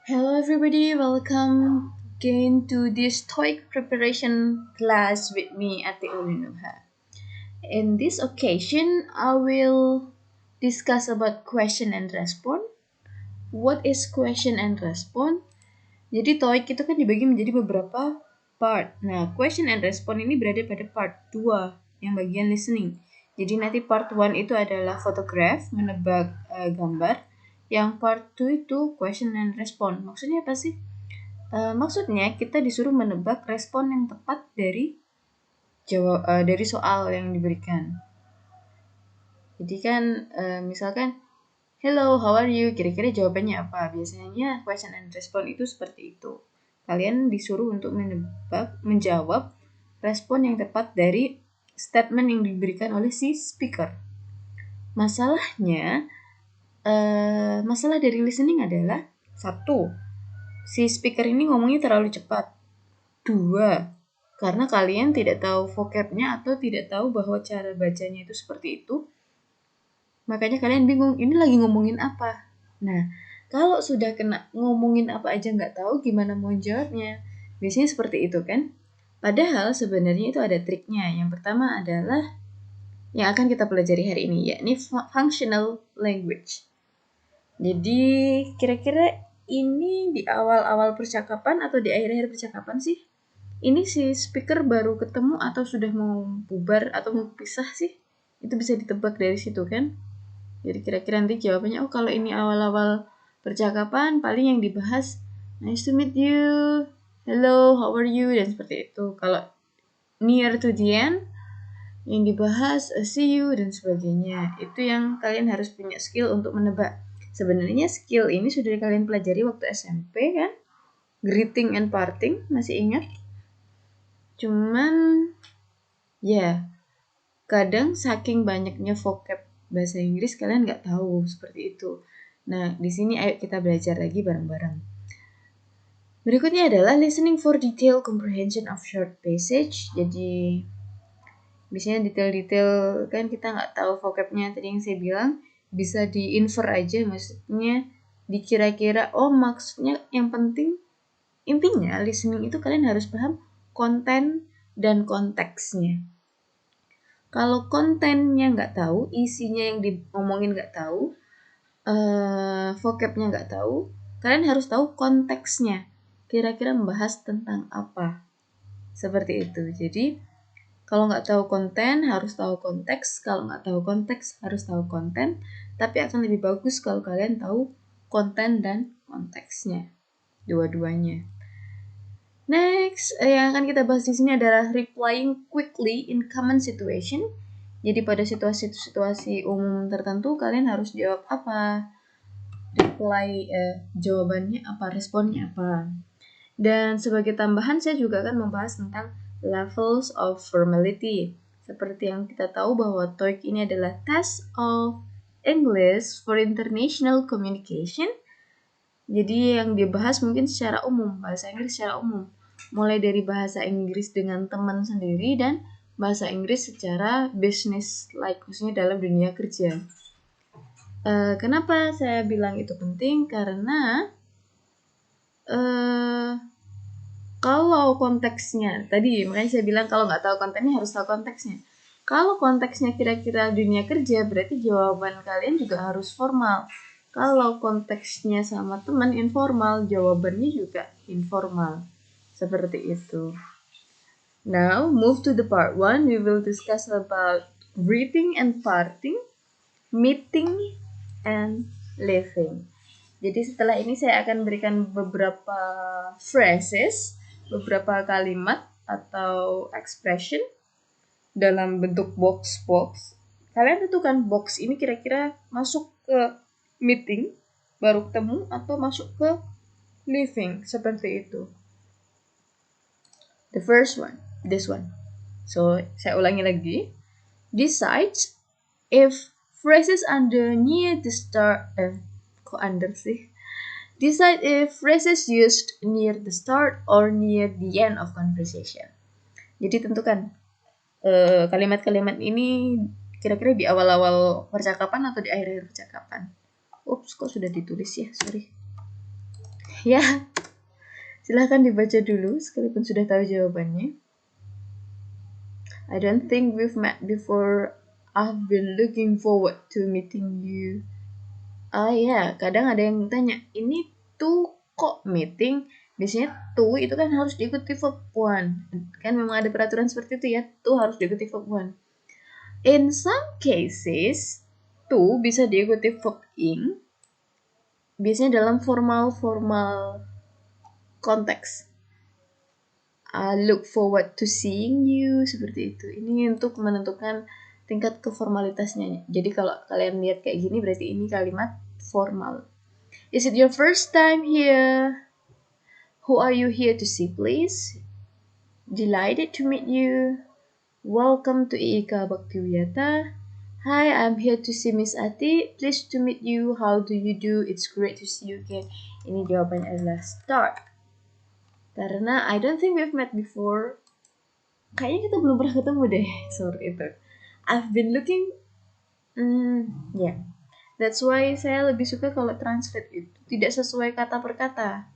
Hello everybody, welcome again to this TOEIC preparation class with me Ati Ulinuha. In this occasion, I will discuss about question and response. What is question and response? Jadi TOEIC itu kan dibagi menjadi beberapa part. Nah, question and response ini berada pada part 2 yang bagian listening. Jadi nanti part 1 itu adalah photograph, menebak gambar. Yang part 2 itu question and response. Maksudnya apa sih? Maksudnya kita disuruh menebak respon yang tepat dari dari soal yang diberikan. Jadi kan misalkan hello, how are you? Kira-kira jawabannya apa? Biasanya question and response itu seperti itu. Kalian disuruh untuk menjawab respon yang tepat dari statement yang diberikan oleh si speaker. Masalahnya, masalah dari listening adalah satu, si speaker ini ngomongnya terlalu cepat. Dua, karena kalian tidak tahu vocabnya atau tidak tahu bahwa cara bacanya itu seperti itu, makanya kalian bingung, ini lagi ngomongin apa? Nah, kalau sudah kena ngomongin apa aja nggak tahu, gimana mau jawabnya? Biasanya seperti itu kan? Padahal sebenarnya itu ada triknya. Yang pertama adalah yang akan kita pelajari hari ini, yakni functional language. Jadi, kira-kira ini di awal-awal percakapan atau di akhir-akhir percakapan sih? Ini si speaker baru ketemu atau sudah mau bubar atau mau pisah sih? Itu bisa ditebak dari situ kan? Jadi kira-kira nanti jawabannya, oh kalau ini awal-awal percakapan paling yang dibahas nice to meet you, hello, how are you, dan seperti itu. Kalau near to the end, yang dibahas see you, dan sebagainya. Itu yang kalian harus punya skill untuk menebak. Sebenarnya skill ini sudah kalian pelajari waktu SMP kan? Greeting and parting, masih ingat? Cuman ya, kadang saking banyaknya vocab bahasa Inggris kalian nggak tahu seperti itu. Nah, di sini ayo kita belajar lagi bareng-bareng. Berikutnya adalah listening for detail comprehension of short passage. Jadi, biasanya detail-detail kan kita nggak tahu vocabnya tadi yang saya bilang, bisa di-infer aja, maksudnya dikira-kira, oh maksudnya yang penting, intinya listening itu kalian harus paham konten dan konteksnya. Kalau kontennya nggak tahu, isinya yang diomongin nggak tahu, vocabnya nggak tahu, kalian harus tahu konteksnya. Kira-kira membahas tentang apa. Seperti itu. Jadi, kalau nggak tahu konten, harus tahu konteks. Kalau nggak tahu konteks, harus tahu konten. Tapi akan lebih bagus kalau kalian tahu konten dan konteksnya. Dua-duanya. Next, yang akan kita bahas di sini adalah replying quickly in common situation. Jadi pada situasi-situasi umum tertentu kalian harus jawab apa? Reply jawabannya apa, responnya apa. Dan sebagai tambahan saya juga akan membahas tentang levels of formality. Seperti yang kita tahu bahwa TOEIC ini adalah test of English for international communication. Jadi yang dibahas mungkin secara umum, bahasa Inggris secara umum. Mulai dari bahasa Inggris dengan teman sendiri dan bahasa Inggris secara business like, maksudnya dalam dunia kerja. Kenapa saya bilang itu penting? Karena kalau konteksnya, tadi makanya saya bilang kalau nggak tahu kontennya harus tahu konteksnya. Kalau konteksnya kira-kira dunia kerja, berarti jawaban kalian juga harus formal. Kalau konteksnya sama teman informal, jawabannya juga informal. Seperti itu. Now, move to the part 1. We will discuss about greeting and parting, meeting and leaving. Jadi setelah ini saya akan berikan beberapa phrases, beberapa kalimat atau expression dalam bentuk box-box. Kalian tentukan box ini kira-kira masuk ke meeting, baru ketemu, atau masuk ke living, seperti itu. The first one, this one. So, saya ulangi lagi. Decide if phrases under near the start, kok under sih? Decide if phrases used near the start or near the end of conversation. Jadi tentukan kalimat-kalimat ini kira-kira di awal-awal percakapan atau di akhir-akhir percakapan. Ups, kok sudah ditulis ya, sorry. Ya, silahkan dibaca dulu sekalipun sudah tahu jawabannya. I don't think we've met before. I've been looking forward to meeting you. Ya, kadang ada yang tanya, ini tuh kok meeting? Biasanya tuh itu kan harus diikuti verb one. Kan memang ada peraturan seperti itu ya, tuh harus diikuti verb one. In some cases, tuh bisa diikuti verb ing. Biasanya dalam formal konteks. I look forward to seeing you, seperti itu. Ini untuk menentukan tingkat keformalitasnya. Jadi kalau kalian lihat kayak gini berarti ini kalimat formal. Is it your first time here? Who are you here to see, please? Delighted to meet you. Welcome to IIK Bhaktiwiyata. Hi, I'm here to see Miss Ati. Pleased to meet you. How do you do? It's great to see you again. Ini jawabannya adalah start. Karena I don't think we've met before. Kayaknya kita belum pernah ketemu deh. Sorry itu. I've been looking. Yeah. That's why saya lebih suka kalau translate itu tidak sesuai kata per kata.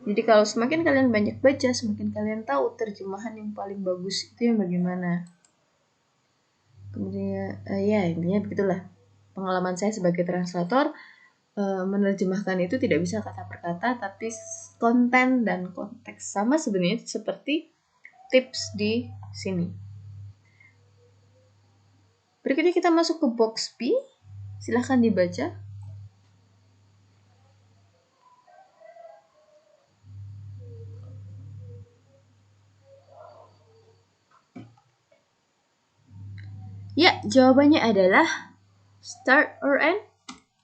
Jadi kalau semakin kalian banyak baca, semakin kalian tahu terjemahan yang paling bagus itu yang bagaimana. Kemudian, ya intinya begitulah. Pengalaman saya sebagai translator, menerjemahkan itu tidak bisa kata per kata, tapi konten dan konteks. Sama sebenarnya seperti tips di sini. Berikutnya kita masuk ke box B. Silahkan dibaca. Ya, jawabannya adalah start or end.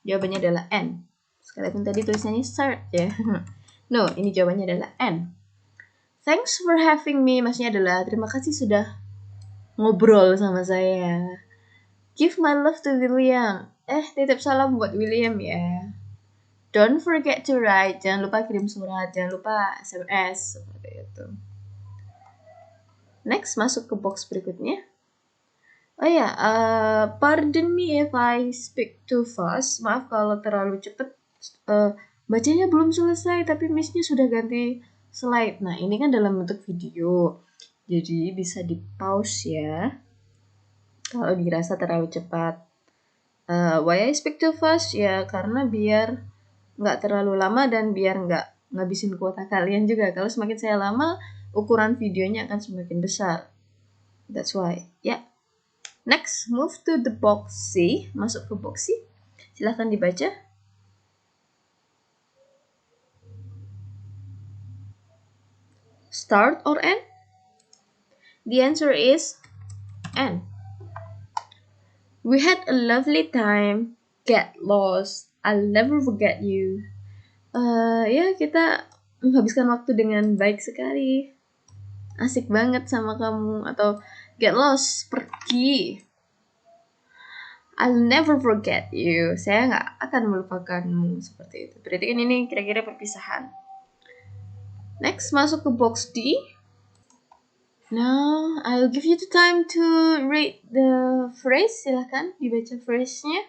Jawabannya adalah end. Sekalipun tadi tulisannya start ya. No, ini jawabannya adalah end. Thanks for having me. Maksudnya adalah terima kasih sudah ngobrol sama saya. Give my love to William. Titip salam buat William ya. Don't forget to write. Jangan lupa kirim surat. Jangan lupa SMS. Seperti itu. Next, masuk ke box berikutnya. Pardon me if I speak too fast. Maaf kalau terlalu cepat. Bacanya belum selesai, tapi Miss-nya sudah ganti slide. Nah, ini kan dalam bentuk video. Jadi bisa di pause ya. Kalau dirasa terlalu cepat. Why I speak too fast? Ya, karena biar nggak terlalu lama dan biar nggak ngabisin kuota kalian juga. Kalau semakin saya lama, ukuran videonya akan semakin besar. That's why. Ya. Next, move to the box C. Masuk ke box C. Silahkan dibaca. Start or end? The answer is end. We had a lovely time. Get lost. I'll never forget you. Ya, kita menghabiskan waktu dengan baik sekali. Asik banget sama kamu. Atau get lost, pergi. I'll never forget you. Saya nggak akan melupakanmu. Seperti itu. Berarti kan ini kira-kira perpisahan. Next, masuk ke box D. Now, I'll give you the time to read the phrase. Silahkan dibaca phrase-nya.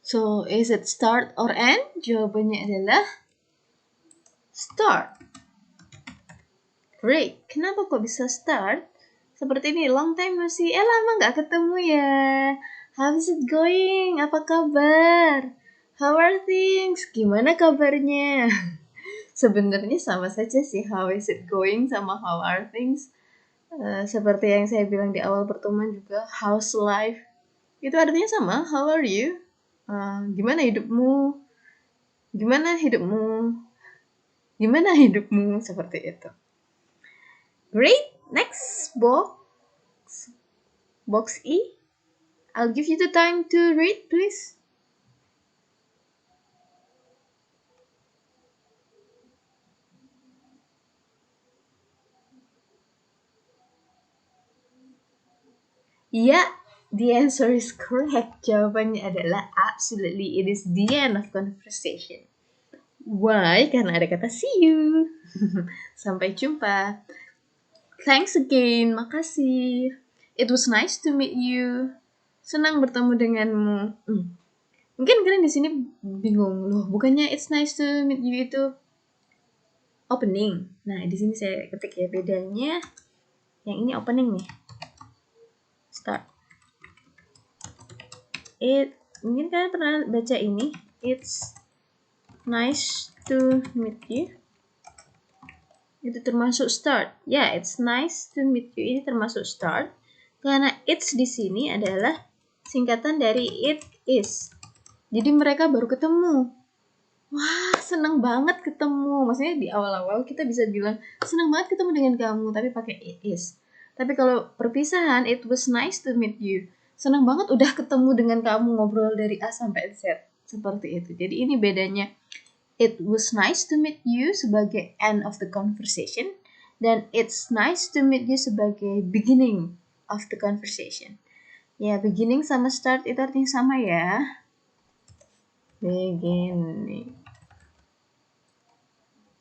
So, is it start or end? Jawabannya adalah start. Great. Kenapa kok bisa start? Seperti ini, long time no see. Lama nggak ketemu ya. How is it going? Apa kabar? How are things? Gimana kabarnya? Sebenarnya sama saja sih, how is it going sama how are things. Seperti yang saya bilang di awal pertemuan juga, how's life? Itu artinya sama, how are you? Gimana hidupmu? Gimana hidupmu? Gimana hidupmu? Seperti itu. Great. Next box. Box E. I'll give you the time to read, please. Yeah, the answer is correct. Jawabannya adalah absolutely. It is the end of conversation. Why? Karena ada kata see you. Sampai jumpa. Thanks again. Makasih. It was nice to meet you. Senang bertemu denganmu. Mungkin kalian di sini bingung loh, bukannya it's nice to meet you itu opening. Nah, di sini saya ketik ya bedanya. Yang ini opening nih. Start. Mungkin kalian pernah baca ini. It's nice to meet you. Itu termasuk start. Ya, it's nice to meet you ini termasuk start. Karena it's di sini adalah singkatan dari it is. Jadi mereka baru ketemu. Wah, seneng banget ketemu. Maksudnya di awal-awal kita bisa bilang seneng banget ketemu dengan kamu, tapi pakai it is. Tapi kalau perpisahan, it was nice to meet you. Seneng banget udah ketemu dengan kamu, ngobrol dari A sampai Z. Seperti itu. Jadi ini bedanya. It was nice to meet you sebagai end of the conversation. Dan it's nice to meet you sebagai beginning of the conversation. Ya, beginning sama start itu artinya sama ya. Beginning.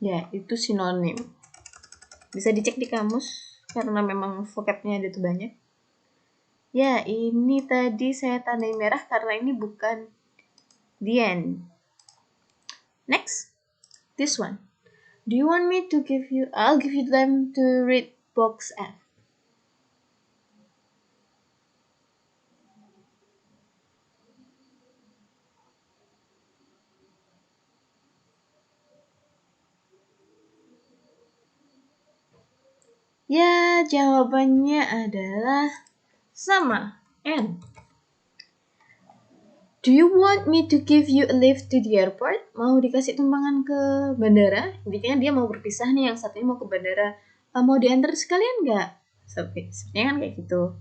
Ya, itu sinonim. Bisa dicek di kamus, karena memang vocabnya ada tuh banyak. Ya, ini tadi saya tandai merah karena ini bukan the end. Next, this one. Do you want me to give you, I'll give you them to read box F. Ya, jawabannya adalah sama, N. Do you want me to give you a lift to the airport? Mau dikasih tumpangan ke bandara? Intinya dia mau berpisah nih, yang satunya mau ke bandara. Mau diantar sekalian nggak? Sepertinya kan kayak gitu.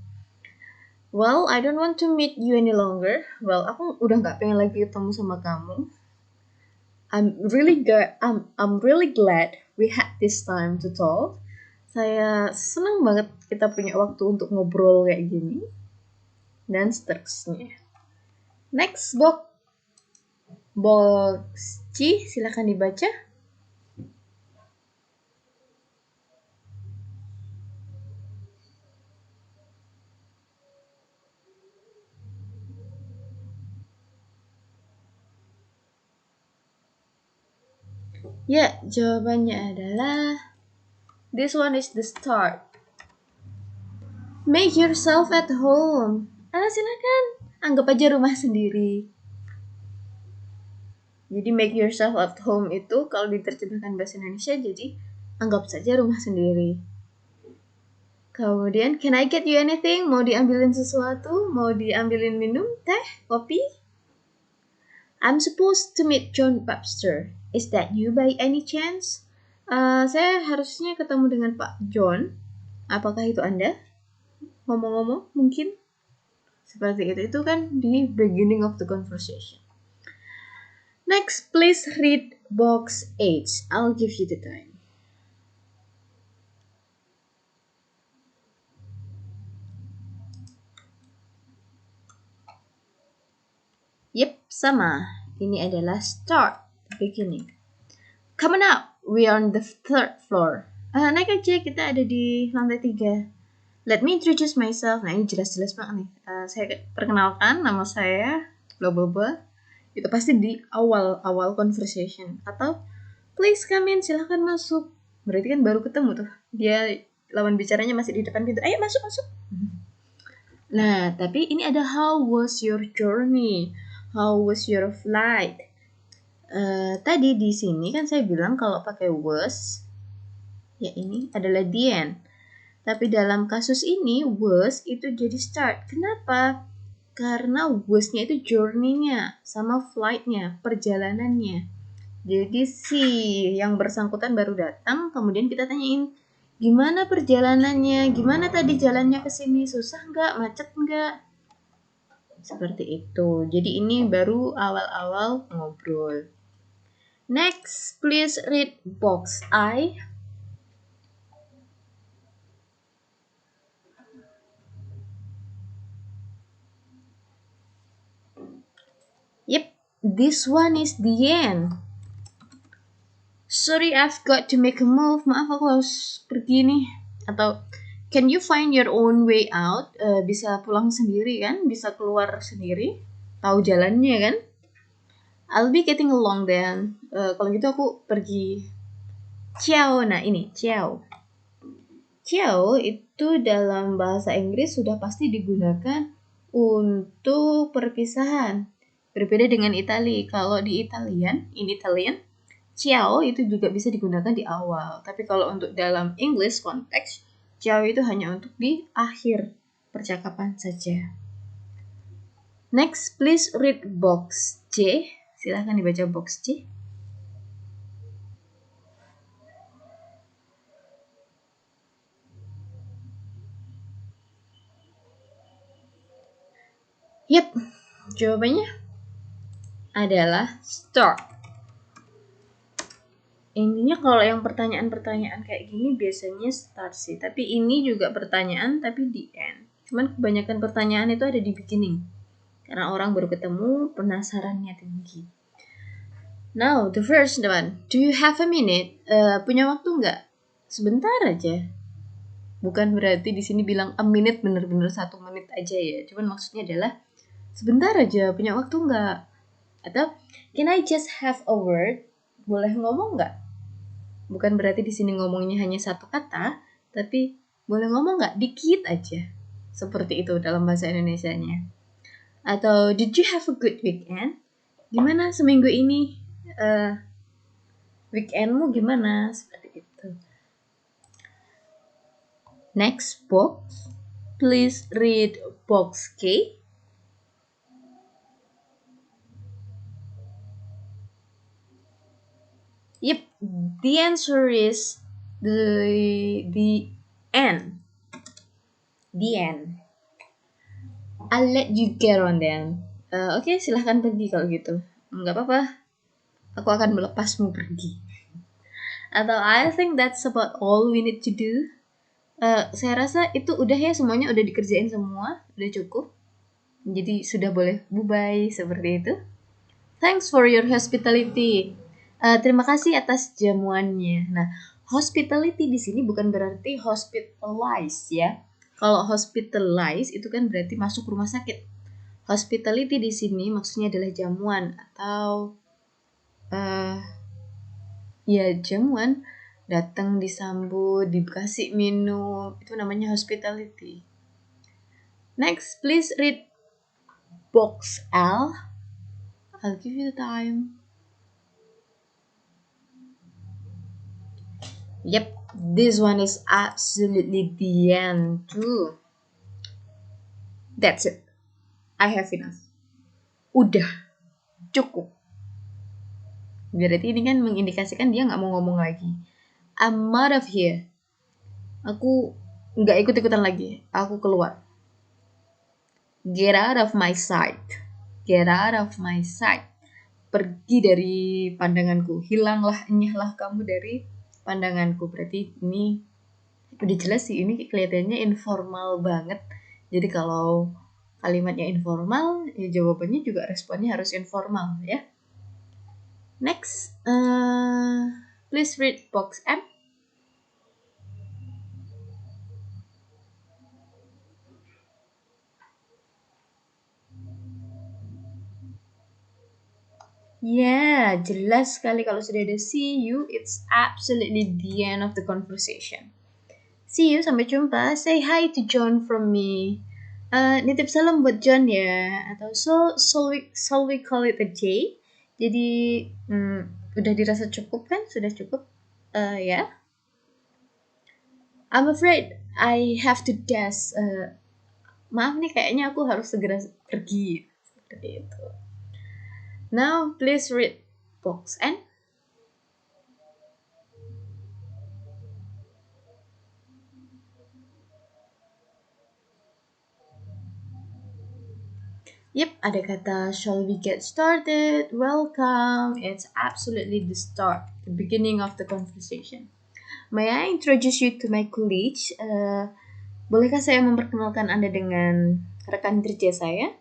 Well, I don't want to meet you any longer. Well, aku udah nggak pengen lagi ketemu sama kamu. I'm really glad we had this time to talk. Saya senang banget kita punya waktu untuk ngobrol kayak gini. Dan seterusnya. Next, box C, silakan dibaca. Ya, jawabannya adalah this one is the start. Make yourself at home. Silakan, anggap aja rumah sendiri. Jadi make yourself at home itu kalau diterjemahkan bahasa Indonesia jadi anggap saja rumah sendiri. Kemudian, can I get you anything? Mau diambilin sesuatu? Mau diambilin minum? Teh? Kopi? I'm supposed to meet John Webster. Is that you by any chance? Saya harusnya ketemu dengan Pak John. Apakah itu Anda? Ngomong-ngomong, mungkin? Seperti itu. Itu kan di beginning of the conversation. Next, please read box H. I'll give you the time. Yep, sama. Ini adalah start, beginning. Come on up, we are on the third floor. Naik aja, kita ada di lantai 3. Let me introduce myself. Nah, ini jelas-jelas banget nih. Saya perkenalkan, nama saya bla bla bla. Itu pasti di awal conversation. Atau please come in, silahkan masuk. Berarti kan baru ketemu tuh. Dia lawan bicaranya masih di depan pintu. Ayo masuk. Nah, tapi ini ada how was your journey? How was your flight? Tadi di sini kan saya bilang kalau pakai was, ya ini adalah the end. Tapi dalam kasus ini, was itu jadi start. Kenapa? Karena was-nya itu journey-nya sama flight-nya, perjalanannya. Jadi si yang bersangkutan baru datang, kemudian kita tanyain, gimana perjalanannya? Gimana tadi jalannya ke sini? Susah nggak? Macet nggak? Seperti itu. Jadi ini baru awal-awal ngobrol. Next, please read box I. Yep, this one is the end. Sorry, I've got to make a move. Maaf, aku harus pergi nih. Atau Can you find your own way out? Bisa pulang sendiri kan? Bisa keluar sendiri? Tahu jalannya kan? I'll be getting along then. Kalau gitu aku pergi. Ciao. Nah ini ciao. Ciao itu dalam bahasa Inggris sudah pasti digunakan untuk perpisahan. Berbeda dengan Italia. Kalau di Italian, ciao itu juga bisa digunakan di awal. Tapi kalau untuk dalam English konteks, ciao itu hanya untuk di akhir percakapan saja. Next, please read box C. Silahkan dibaca box C. Yep, jawabannya adalah start. Intinya kalau yang pertanyaan-pertanyaan kayak gini biasanya start sih. Tapi ini juga pertanyaan tapi di end. Cuman kebanyakan pertanyaan itu ada di beginning. Karena orang baru ketemu, penasarannya tinggi. Now, the first one. Do you have a minute? Punya waktu nggak? Sebentar aja. Bukan berarti di sini bilang a minute bener-bener 1 menit aja ya. Cuman maksudnya adalah sebentar aja, punya waktu nggak? Atau can I just have a word? Boleh ngomong nggak? Bukan berarti di sini ngomongnya hanya satu kata, tapi boleh ngomong nggak? Dikit aja. Seperti itu dalam bahasa Indonesianya. Atau did you have a good weekend? Gimana seminggu ini? Weekendmu gimana? Seperti itu. Next box. Please read box K. Yep, the answer is the end. The end. I'll let you get on then. Oke, silahkan pergi kalau gitu. Nggak apa-apa. Aku akan melepasmu pergi. Atau I think that's about all we need to do. Saya rasa itu udah ya, semuanya udah dikerjain semua, udah cukup. Jadi sudah boleh bye-bye seperti itu. Thanks for your hospitality. Terima kasih atas jamuannya. Nah, hospitality di sini bukan berarti hospitalize ya. Kalau hospitalize itu kan berarti masuk rumah sakit. Hospitality di sini maksudnya adalah jamuan atau ya jamuan, datang disambut, dikasih minum, itu namanya hospitality. Next, please read box L. I'll give you the time. Yep, this one is absolutely the end too. That's it. I have enough. Udah, cukup. Berarti ini kan mengindikasikan dia nggak mau ngomong lagi. I'm out of here. Aku nggak ikut-ikutan lagi. Aku keluar. Get out of my sight. Get out of my sight. Pergi dari pandanganku. Hilanglah, enyahlah kamu dari pandanganku. Berarti ini udah jelas sih, ini kelihatannya informal banget. Jadi kalau kalimatnya informal, ya jawabannya juga responnya harus informal ya. Next, please read box M. Ya, jelas sekali kalau sudah ada see you, it's absolutely the end of the conversation. See you, sampai jumpa. Say hi to John from me. Nitip salam buat John ya. Atau shall we call it a day? Jadi udah dirasa cukup kan? Sudah cukup? Ya. I'm afraid I have to dash. Maaf nih, kayaknya aku harus segera pergi. Seperti itu. Now please read box N. Yep, ada kata shall we get started? Welcome. It's absolutely the start, the beginning of the conversation. May I introduce you to my colleagues? Bolehkah saya memperkenalkan Anda dengan rekan kerja saya?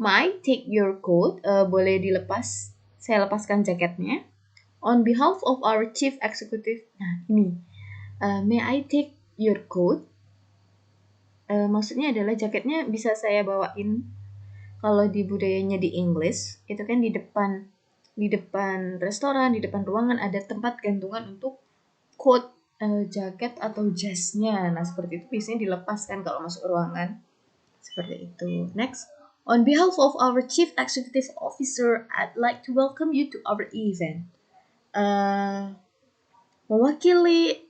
May I take your coat? Boleh dilepas? Saya lepaskan jaketnya. On behalf of our chief executive, nah ini. May I take your coat? Maksudnya adalah jaketnya bisa saya bawain. Kalau di budayanya di English itu kan di depan restoran, di depan ruangan ada tempat gantungan untuk coat, jaket atau jasnya. Nah, seperti itu biasanya dilepaskan kalau masuk ruangan. Seperti itu. Next, on behalf of our Chief Executive Officer, I'd like to welcome you to our event. Mewakili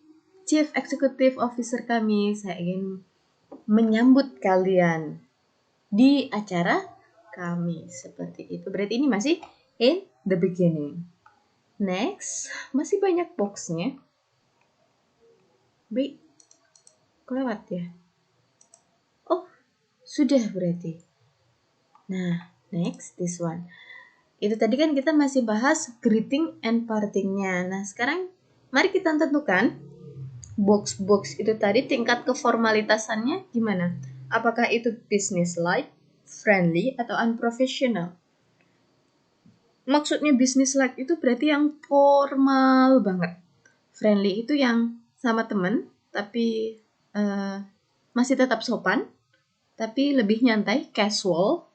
Chief Executive Officer kami, saya ingin menyambut kalian di acara kami. Seperti itu. Berarti ini masih in the beginning. Next, masih banyak boxnya. Wait, kelewat ya? Oh, sudah berarti. Nah, next, this one. Itu tadi kan kita masih bahas greeting and parting-nya. Nah, sekarang mari kita tentukan box-box itu tadi tingkat keformalitasannya gimana? Apakah itu business-like, friendly, atau unprofessional? Maksudnya business-like itu berarti yang formal banget. Friendly itu yang sama temen, tapi masih tetap sopan, tapi lebih nyantai, casual.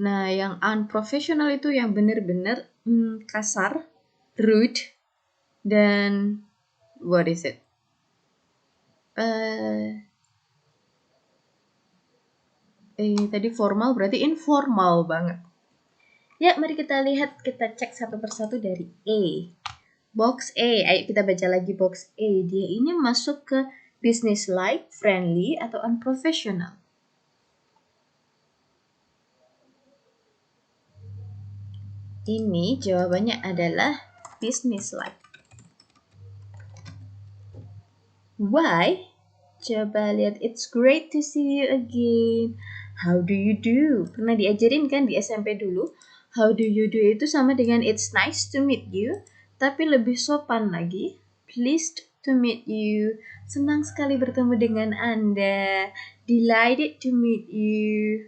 Nah, yang unprofessional itu yang bener-bener kasar, rude, dan what is it? Tadi formal berarti informal banget. Ya, mari kita lihat, kita cek satu persatu dari A. Box A, ayo kita baca lagi box A. Dia ini masuk ke business-like, friendly, atau unprofessional. Ini jawabannya adalah business-like. Why? Coba lihat, it's great to see you again. How do you do? Pernah diajarin kan di SMP dulu? How do you do itu sama dengan it's nice to meet you, tapi lebih sopan lagi. Pleased to meet you. Senang sekali bertemu dengan Anda. Delighted to meet you.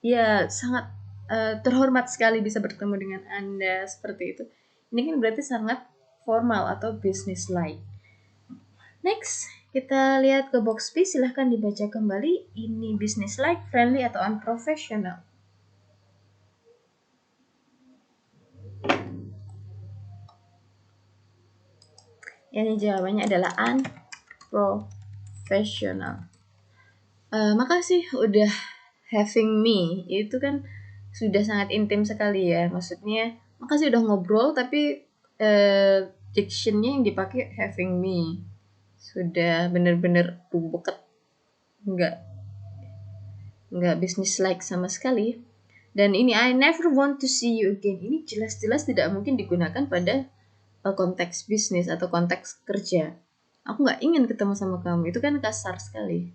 Ya, sangat terhormat sekali bisa bertemu dengan Anda. Seperti itu. Ini kan berarti sangat formal atau business-like. Next, kita lihat ke box B, silahkan dibaca kembali. Ini business-like, friendly, atau unprofessional? Ini jawabannya adalah unprofessional. Makasih udah having me. Itu kan sudah sangat intim sekali ya. Maksudnya, makasih udah ngobrol, tapi dictionnya yang dipakai having me. Sudah benar-benar buket, nggak business-like sama sekali. Dan ini I never want to see you again. Ini jelas-jelas tidak mungkin digunakan pada konteks bisnis atau konteks kerja. Aku nggak ingin ketemu sama kamu. Itu kan kasar sekali.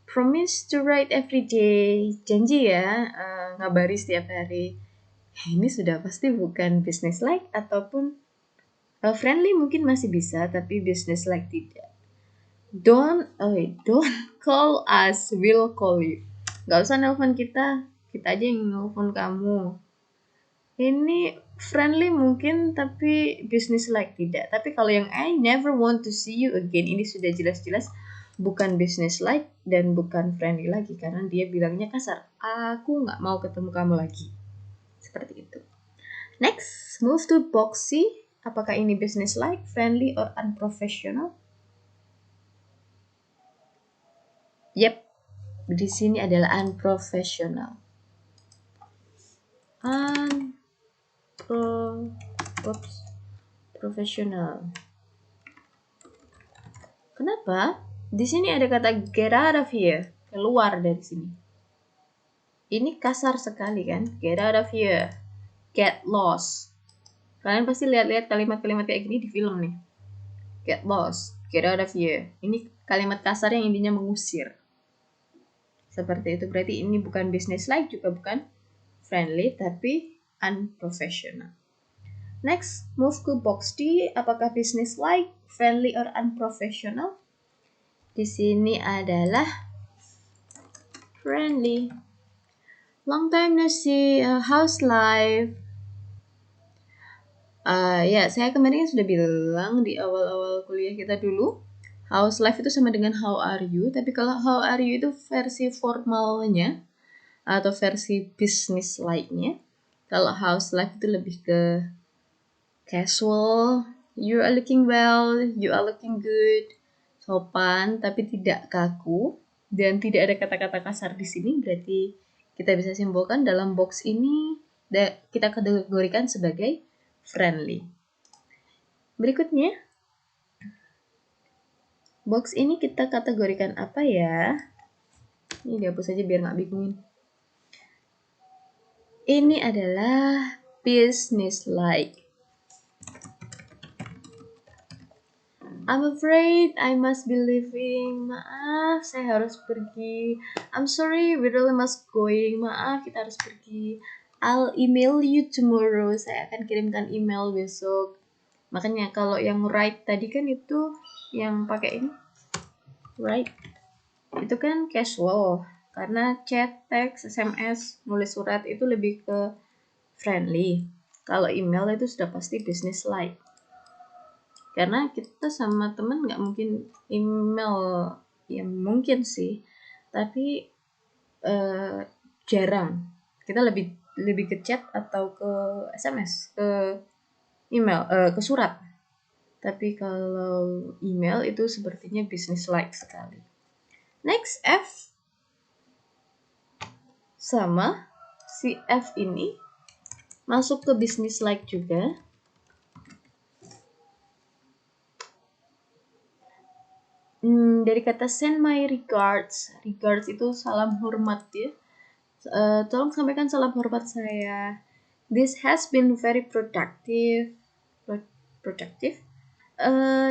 Promise to write every day. Janji ya, ngabari setiap hari. Ini sudah pasti bukan business-like ataupun friendly mungkin masih bisa, tapi business-like tidak. Don't call us, we'll call you. Gak usah nelpon kita aja yang nelpon kamu. Ini friendly mungkin, tapi business-like tidak. Tapi kalau yang I never want to see you again, ini sudah jelas-jelas bukan business-like dan bukan friendly lagi, karena dia bilangnya kasar. Aku gak mau ketemu kamu lagi. Seperti itu. Next, move to box C. Apakah ini business-like, friendly, or unprofessional? Yep, di sini adalah unprofessional. Professional. Kenapa? Di sini ada kata get out of here, keluar dari sini. Ini kasar sekali kan? Get out of here, get lost. Kalian pasti lihat-lihat kalimat-kalimat kayak gini di film nih. Get lost, get out of here. Ini kalimat kasar yang intinya mengusir. Seperti itu, berarti ini bukan business-like juga bukan friendly, tapi unprofessional. Next, move ke box D. Apakah business-like, friendly, or unprofessional? Di sini adalah friendly. Long time no see. How's life? Ya, saya kemarin sudah bilang di awal-awal kuliah kita dulu. How's life itu sama dengan how are you, tapi kalau how are you itu versi formalnya atau versi business like-nya. Kalau how's life itu lebih ke casual, you are looking well, you are looking good, sopan tapi tidak kaku dan tidak ada kata-kata kasar di sini. Berarti kita bisa simpulkan dalam box ini kita kategorikan sebagai friendly. Berikutnya, box ini kita kategorikan apa ya? Ini dihapus aja biar nggak bingungin. Ini adalah business like. I'm afraid I must be leaving. Maaf, saya harus pergi. I'm sorry, we really must going. Maaf, kita harus pergi. I'll email you tomorrow. Saya akan kirimkan email besok. Makanya kalau yang write tadi kan itu yang pakai ini. Write. Itu kan casual. Karena chat, teks, SMS, nulis surat itu lebih ke friendly. Kalau email itu sudah pasti business like. Karena kita sama teman nggak mungkin email, ya mungkin sih, tapi jarang. Kita lebih ke chat atau ke SMS, ke email, ke surat. Tapi kalau email itu sepertinya business like sekali. Next, F. Sama, si F ini masuk ke business like juga. Dari kata send my regards. Regards itu salam hormat ya. Tolong sampaikan salam hormat saya. This has been very productive. Productive?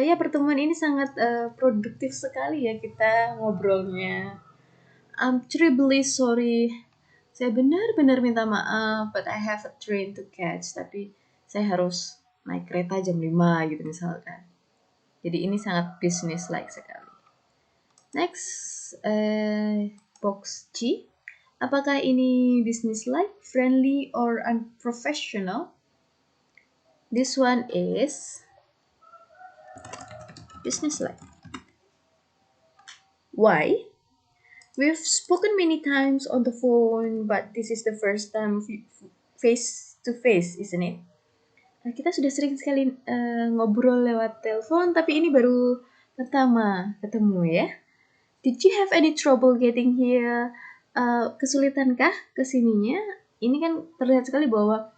Ya pertemuan ini sangat produktif sekali ya kita ngobrolnya. I'm terribly sorry. Saya benar-benar minta maaf, but I have a train to catch. Tapi saya harus naik kereta jam 5 gitu misalkan. Jadi ini sangat business like sekali. Next, box G. Apakah ini business like, friendly, or unprofessional? This one is business like. Why? We've spoken many times on the phone, but this is the first time face to face, isn't it? Nah, kita sudah sering sekali ngobrol lewat telepon, tapi ini baru pertama ketemu ya. Did you have any trouble getting here? Kesulitankah kesininya? Ini kan terlihat sekali bahwa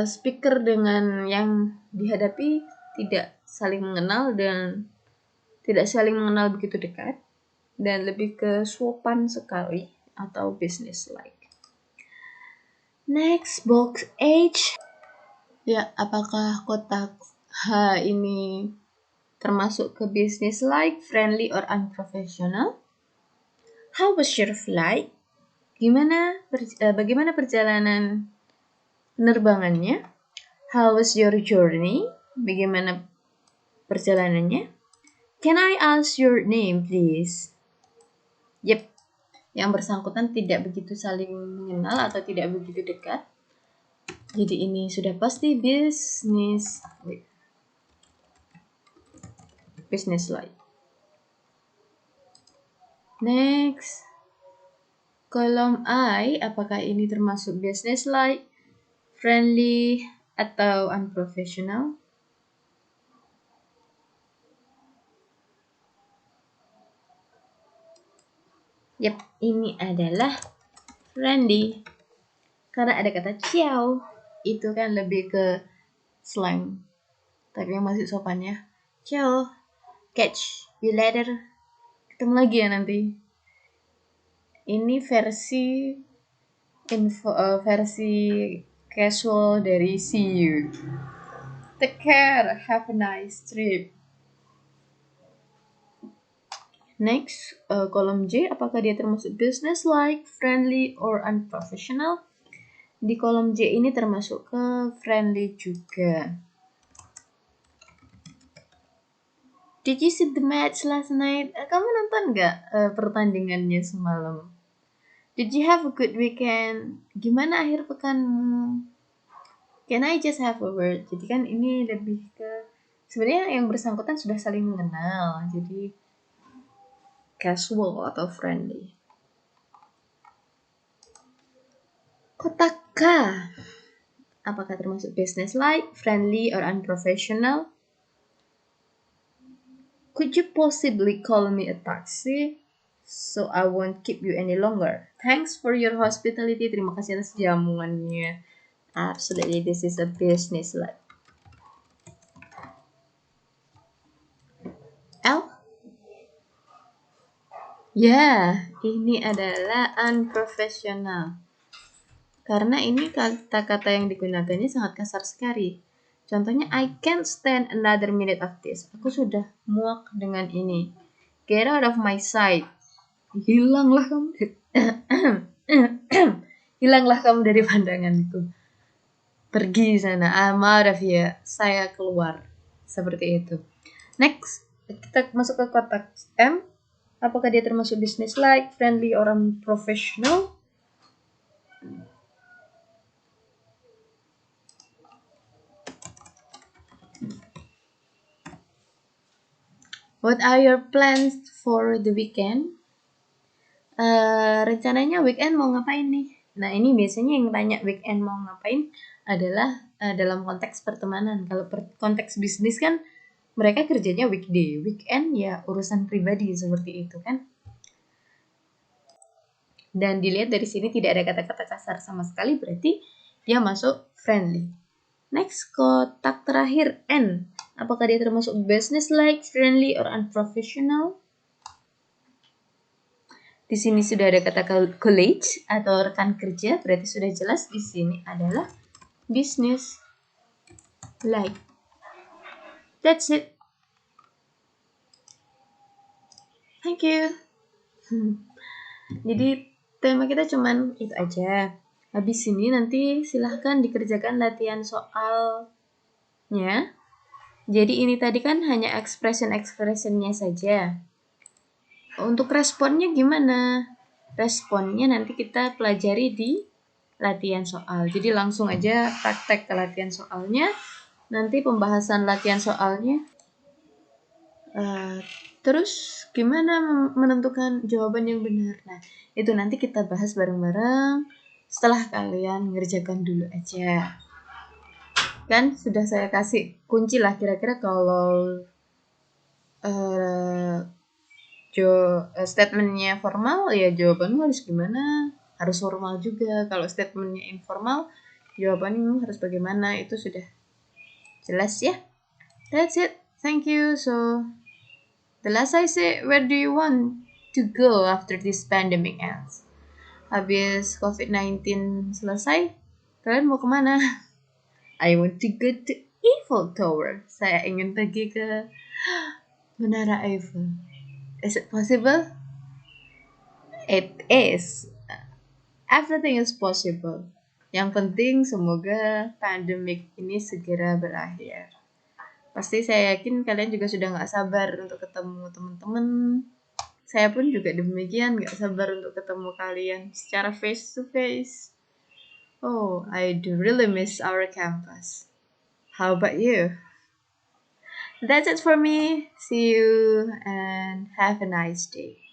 speaker dengan yang dihadapi tidak saling mengenal dan tidak saling mengenal begitu dekat dan lebih ke sopan sekali atau business like. Next, box H. Ya, apakah kotak H ini termasuk ke business like, friendly, or unprofessional? How was your flight? Bagaimana perjalanan penerbangannya? How was your journey? Bagaimana perjalanannya? Can I ask your name, please? Yep, yang bersangkutan tidak begitu saling mengenal atau tidak begitu dekat. Jadi ini sudah pasti business like. Next, kolom I, apakah ini termasuk business like, friendly, atau unprofessional? Yep, ini adalah friendly. Karena ada kata ciao, itu kan lebih ke slang. Tapi yang masih sopannya, ciao, catch you later. Ketemu lagi ya nanti. Ini versi casual dari see you. Take care, have a nice trip. Next, kolom J, apakah dia termasuk business like, friendly, or unprofessional? Di kolom J ini termasuk ke friendly juga. Did you see the match last night? Kamu nonton nggak pertandingannya semalam? Did you have a good weekend? Gimana akhir pekanmu? Can I just have a word? Jadi kan ini lebih ke sebenarnya yang bersangkutan sudah saling mengenal, jadi casual atau friendly. Kotak K, apakah termasuk business-like, friendly, or unprofessional? Could you possibly call me a taxi? So I won't keep you any longer. Thanks for your hospitality. Terima kasih atas jamuannya. Absolutely, this is a business-like. L? Ya, ini adalah unprofessional. Karena ini kata-kata yang digunakannya sangat kasar sekali. Contohnya, I can't stand another minute of this. Aku sudah muak dengan ini. Get out of my sight. Hilanglah kamu. Hilanglah kamu dari pandanganku. Pergi sana. I'm out of here. Saya keluar. Seperti itu. Next, kita masuk ke kotak M. Apakah dia termasuk business-like, friendly, or unprofessional? What are your plans for the weekend? Rencananya weekend mau ngapain nih? Nah, ini biasanya yang tanya weekend mau ngapain adalah dalam konteks pertemanan. Kalau konteks bisnis kan mereka kerjanya weekday, weekend ya urusan pribadi seperti itu kan. Dan dilihat dari sini tidak ada kata-kata kasar sama sekali, berarti dia masuk friendly. Next, kotak terakhir N. Apakah dia termasuk business-like, friendly, or unprofessional? Di sini sudah ada kata college atau rekan kerja, berarti sudah jelas di sini adalah business like. That's it. Thank you. Jadi tema kita cuman itu aja. Habis ini nanti silahkan dikerjakan latihan soalnya. Jadi ini tadi kan hanya expression-expressionnya saja. Untuk responnya gimana? Responnya nanti kita pelajari di latihan soal. Jadi langsung aja praktek ke latihan soalnya. Nanti pembahasan latihan soalnya. Terus gimana menentukan jawaban yang benar? Nah, itu nanti kita bahas bareng-bareng setelah kalian ngerjakan dulu aja. Kan sudah saya kasih kunci lah kira-kira kalau statementnya formal ya jawabanmu harus gimana, harus formal juga. Kalau statementnya informal jawabanmu harus bagaimana, itu sudah jelas ya. That's it, thank you. So the last I say, where do you want to go after this pandemic ends? Habis COVID-19 selesai, kalian mau kemana? I want to go to Eiffel Tower. Saya ingin pergi ke Menara Eiffel. Is it possible? It is. Everything is possible. Yang penting semoga pandemik ini segera berakhir. Pasti saya yakin kalian juga sudah gak sabar untuk ketemu teman-teman. Saya pun juga demikian, gak sabar untuk ketemu kalian secara face to face. Oh, I do really miss our campus. How about you? That's it for me. See you and have a nice day.